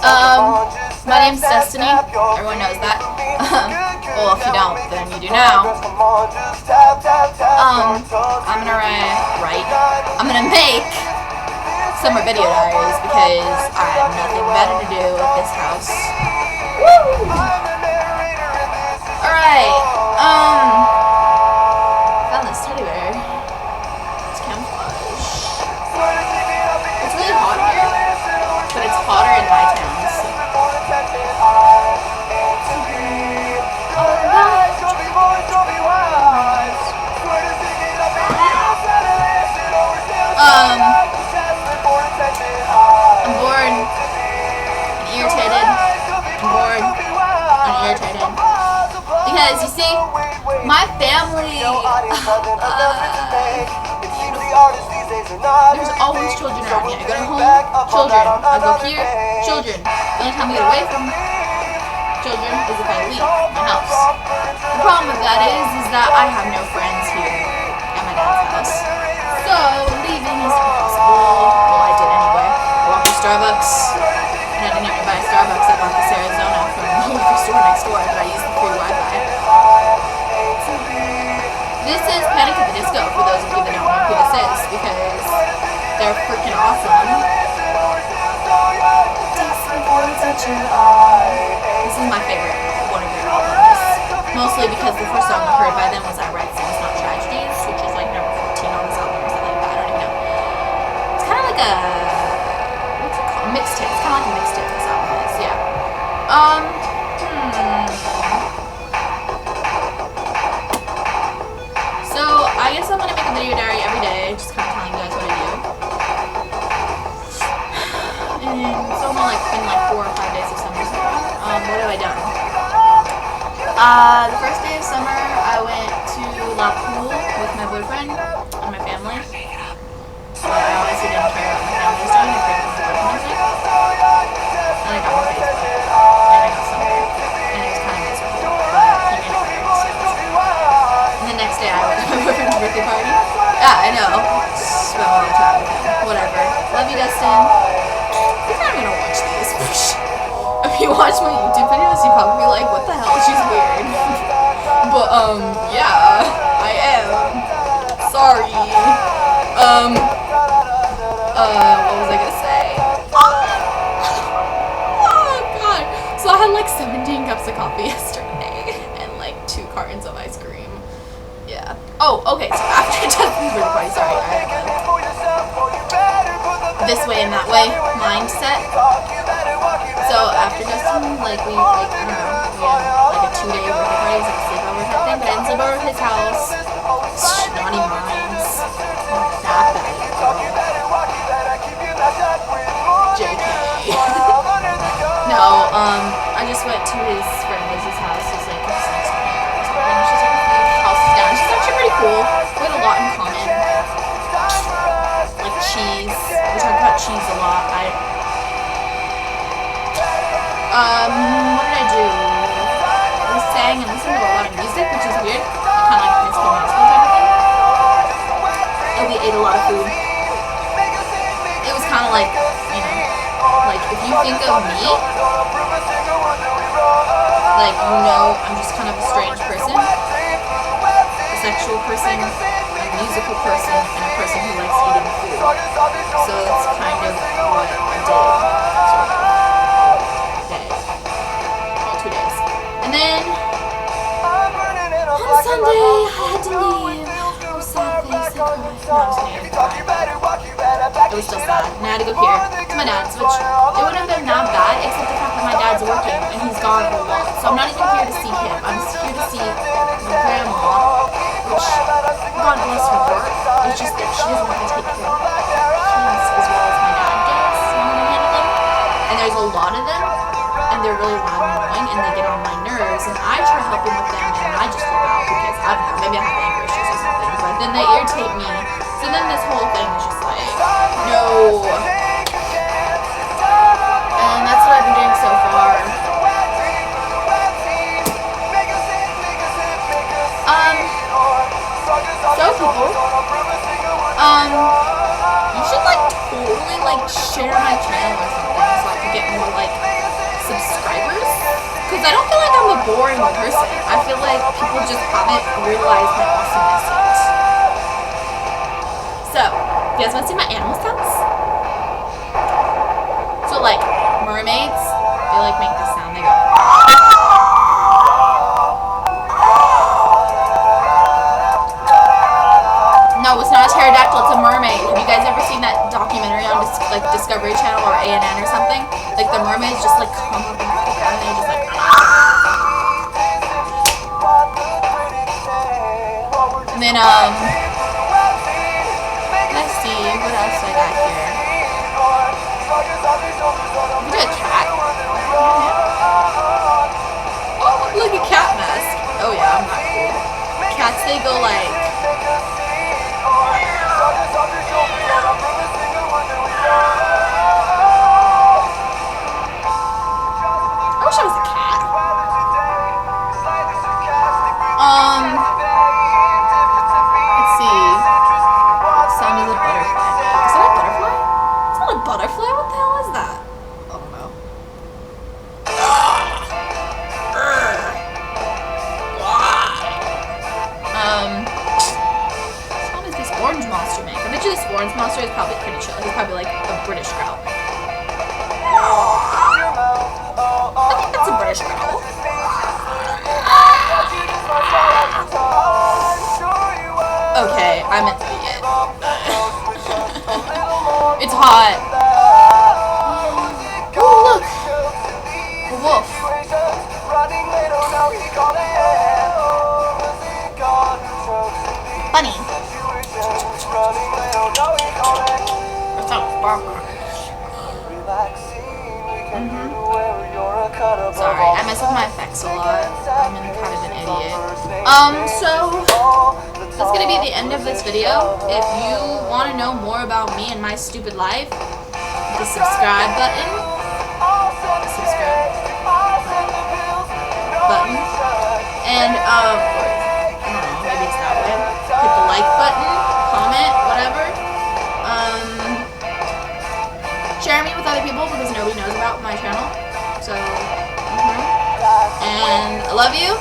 My name's Destiny. Everyone knows that. Well, if you don't, then you do now. I'm gonna I'm gonna make summer video diaries because I have nothing better to do at this house. Woo! Alright, found this teddy bear. It's camouflage. It's really hot here, but it's hotter in my town, so. I'm bored and irritated. I'm bored and irritated. Because, you see, my family, there's always children around here. I go to home, children. I go here, children. The only time I get away from children is if I leave my house. The problem with that is that I have no friends here at my dad's house. So, leaving is impossible. Well, I did anyway. I walked to Starbucks, and I didn't even buy Starbucks. I bought this Arizona from the liquor store next door, but I used the free Wi-Fi. This is Panic at the Disco, for those of you that don't know who this is, because they're freaking awesome. This is my favorite one of their albums. Mostly because the first song I heard by them was I Write Songs Not Tragedies, which is like number 14 on this album or something like that. I don't even know. It's kind of like a, what's it called? Mixtape. It's kind of like a mixtape, this album is, yeah. So, I guess I'm going to make a video diary every day, just kind of telling you guys what I do. And it's only like been like 4 or 5 days of summer so far. What have I done? The first day of summer, I went to La Pool with my boyfriend and my family. I honestly didn't care what my family was doing. I cared what my boyfriend was doing. And I got my Facebook. And I got sunburned. And it was kind of miserable, but he made it weird, so it was weird. And the next day, I went to my boyfriend's birthday party. Yeah, I know. Spent a lot of time with him. Whatever. Love you, Dustin. He's not gonna watch these. If you watch my YouTube videos, you'd probably be like, what the hell? She's weird. But, yeah, I am. Sorry. What was I gonna say? Oh, God. So I had like 17 cups of coffee yesterday and like 2 cartons of ice cream. Yeah. Oh, okay, so after Dustin's birthday party, sorry, I have this way and that way mindset. So after Dustin, like we had like a 2-day birthday party, it was like a sleepover type thing, but I didn't sleep over at his house. Naughty minds. That bad. JK. No, I just went to his friend Lizzie's house. It's like just next to me or something. She's like a few houses down. She's actually pretty cool. We had a lot in common. Like cheese. We talk about cheese a lot. What did I do? We sang and listened to a lot of music, which is weird. Kind of like High School Musical type of thing. And we ate a lot of food. It was kind of like, you know, like if you think of me, like, you know, I'm just kind of a strange person, a sexual person, a musical person, and a person who likes eating food. So that's kind of what I did. Sort of. And then, on Sunday, I had to leave. Oh, sad face. No, I'm just kidding. It was still sad. And I had to go here to my dad's, which it wouldn't have been that bad, except the fact that my dad's working, and he's gone a lot. So I'm not even here to see him. I'm just here to see my grandma, which, God bless her heart. It's just that she doesn't want to take care of kids as well as my dad does. You know what I mean? And there's a lot of them. And they're really loud and annoying, and they get on my nerves, and I try helping with them, and I just flip out because, I don't know, maybe I have anger issues or something, but then they irritate me, so then this whole thing is just like, no. And that's what I've been doing so far. So people, you should, like, totally, like, share my channel or something, so I can get more, like, I don't feel like I'm a boring person. I feel like people just haven't realized my awesomeness yet. So, you guys want to see my animal sounds? So, like, mermaids, they like make this sound. They go. No, it's not a pterodactyl. It's a mermaid. Have you guys ever seen that documentary on like Discovery Channel or ANN or something? Like the mermaids just like come up and they're just like. And then let's see what else I got here. We got a cat. Oh, look, a cat mask. Oh yeah, I'm not cool. Cats, they go like. I wish I was a cat. Let's see. Sound of the butterfly. Is that a butterfly? It's not a butterfly. What the hell is that? I don't know. What does this orange monster make? I bet you this orange monster is probably pretty chill. He's probably like a British growl. I think that's a British growl. Okay, I'm an idiot. It's hot. Oh, look! A wolf. Bunny. What's up, Barbara? Sorry, I mess with my effects a lot. I'm kind of an idiot. So that's gonna be the end of this video. If you want to know more about me and my stupid life, the subscribe button, and I don't know, maybe it's that way. Hit the like button, comment, whatever. Share me with other people because nobody knows about my channel. So, and I love you.